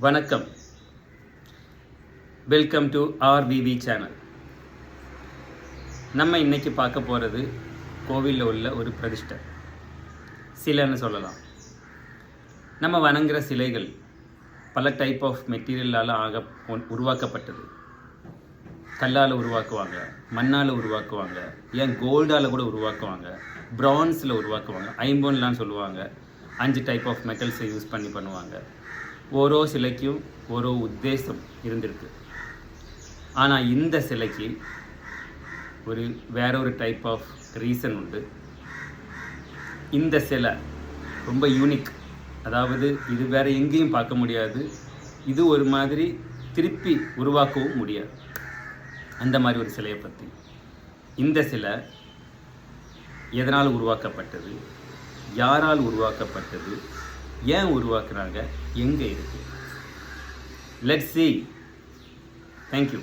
வணக்கம். Welcome to RVV channel. நம்ம இன்னைக்கு பார்க்க போகிறது கோவிலில் உள்ள ஒரு பிரதிஷ்டை சிலைன்னு சொல்லலாம். நம்ம வணங்குற சிலைகள் பல டைப் ஆஃப் மெட்டீரியலால் உருவாக்கப்பட்டது. கல்லால் உருவாக்குவாங்க, மண்ணால் உருவாக்குவாங்க, ஏன் கோல்டால் கூட உருவாக்குவாங்க, பிரான்ஸில் உருவாக்குவாங்க, ஐம்பொன்லாம் சொல்லுவாங்க. 5 டைப் ஆஃப் மெட்டல்ஸை யூஸ் பண்ணி பண்ணுவாங்க. ஓரோ சிலைக்கும் ஓரோ உத்தேசம் இருந்திருக்கு. ஆனால் இந்த சிலைக்கு வேற ஒரு டைப் ஆஃப் ரீசன் உண்டு. இந்த சிலை ரொம்ப யூனிக். அதாவது இது வேற எங்கேயும் பார்க்க முடியாது. இது ஒரு மாதிரி திருப்பி உருவாக்கவும் முடியாது. அந்த மாதிரி ஒரு சிலையை பற்றி, இந்த சிலை எதனால் உருவாக்கப்பட்டது, யாரால் உருவாக்கப்பட்டது, ஏன் உருவாக்குறாங்க, எங்கே இருக்குது, லெட்ஸ் see. Thank you.